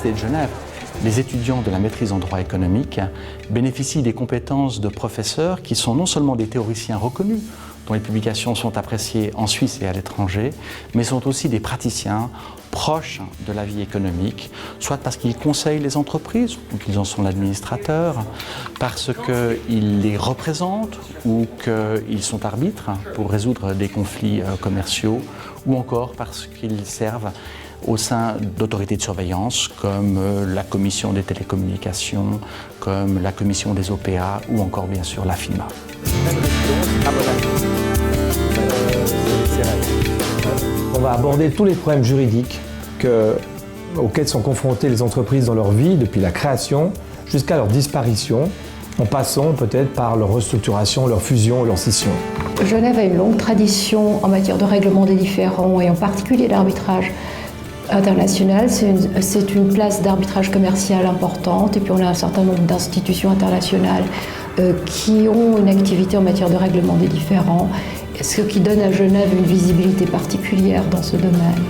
l'Université de Genève, les étudiants de la maîtrise en droit économique bénéficient des compétences de professeurs qui sont non seulement des théoriciens reconnus, dont les publications sont appréciées en Suisse et à l'étranger, mais sont aussi des praticiens proches de la vie économique, soit parce qu'ils conseillent les entreprises, ou qu'ils en sont l'administrateur, parce qu'ils les représentent, ou qu'ils sont arbitres pour résoudre des conflits commerciaux, ou encore parce qu'ils servent au sein d'autorités de surveillance comme la Commission des télécommunications, comme la Commission des OPA, ou encore bien sûr la FINMA. On va aborder tous les problèmes juridiques auxquels sont confrontées les entreprises dans leur vie, depuis la création jusqu'à leur disparition, en passant peut-être par leur restructuration, leur fusion, leur scission. Genève a une longue tradition en matière de règlement des différends et en particulier l'arbitrage international. C'est une place d'arbitrage commercial importante et puis on a un certain nombre d'institutions internationales qui ont une activité en matière de règlement des différends, ce qui donne à Genève une visibilité particulière dans ce domaine.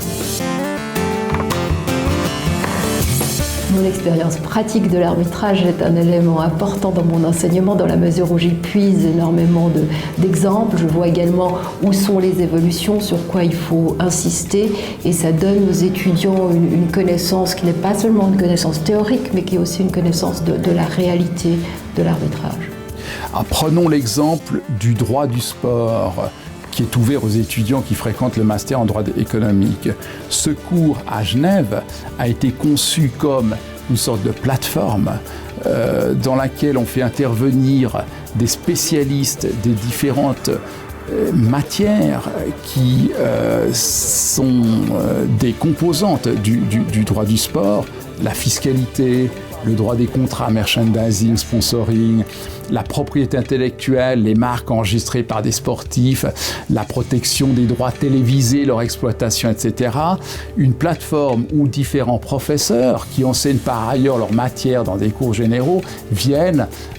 Mon expérience pratique de l'arbitrage est un élément important dans mon enseignement dans la mesure où j'y puise énormément d'exemples. Je vois également où sont les évolutions, sur quoi il faut insister et ça donne aux étudiants une connaissance qui n'est pas seulement une connaissance théorique mais qui est aussi une connaissance de la réalité de l'arbitrage. Alors, prenons l'exemple du droit du sport qui est ouvert aux étudiants qui fréquentent le master en droit économique. Ce cours à Genève a été conçu comme une sorte de plateforme dans laquelle on fait intervenir des spécialistes des différentes matières qui sont des composantes du droit du sport, la fiscalité, le droit des contrats, merchandising, sponsoring, la propriété intellectuelle, les marques enregistrées par des sportifs, la protection des droits télévisés, leur exploitation, etc. Une plateforme où différents professeurs qui enseignent par ailleurs leur matière dans des cours généraux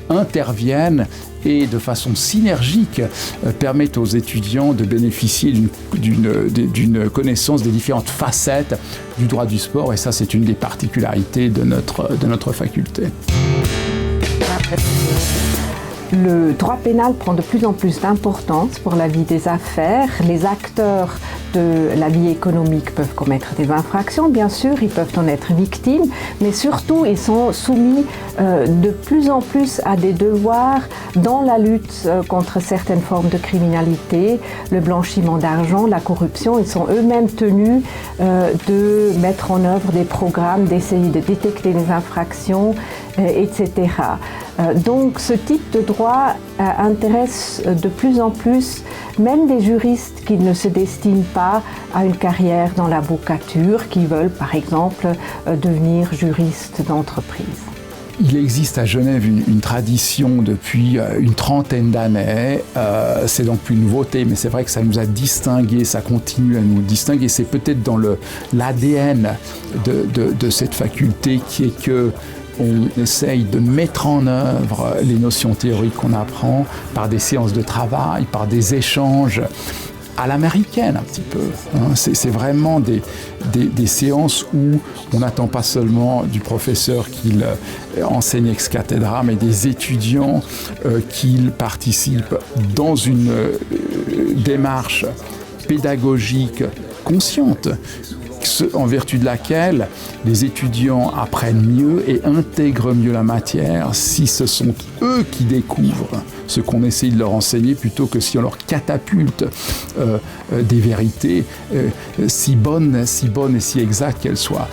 interviennent et de façon synergique permettent aux étudiants de bénéficier d'une connaissance des différentes facettes du droit du sport et ça c'est une des particularités de notre faculté. Le droit pénal prend de plus en plus d'importance pour la vie des affaires. Les acteurs de la vie économique peuvent commettre des infractions, bien sûr, ils peuvent en être victimes, mais surtout ils sont soumis de plus en plus à des devoirs dans la lutte contre certaines formes de criminalité, le blanchiment d'argent, la corruption. Ils sont eux-mêmes tenus de mettre en œuvre des programmes, d'essayer de détecter les infractions, etc. Donc ce type de droit intéresse de plus en plus même des juristes qui ne se destinent pas à une carrière dans l'avocature, qui veulent par exemple devenir juristes d'entreprise. Il existe à Genève une tradition depuis une trentaine d'années, c'est donc plus une nouveauté, mais c'est vrai que ça nous a distingués, ça continue à nous distinguer, c'est peut-être dans l'ADN de cette faculté qui est que on essaye de mettre en œuvre les notions théoriques qu'on apprend par des séances de travail, par des échanges à l'américaine un petit peu. C'est vraiment des séances où on n'attend pas seulement du professeur qu'il enseigne ex cathedra, mais des étudiants qui participent dans une démarche pédagogique consciente, en vertu de laquelle les étudiants apprennent mieux et intègrent mieux la matière si ce sont eux qui découvrent ce qu'on essaye de leur enseigner plutôt que si on leur catapulte des vérités si bonnes et si exactes qu'elles soient.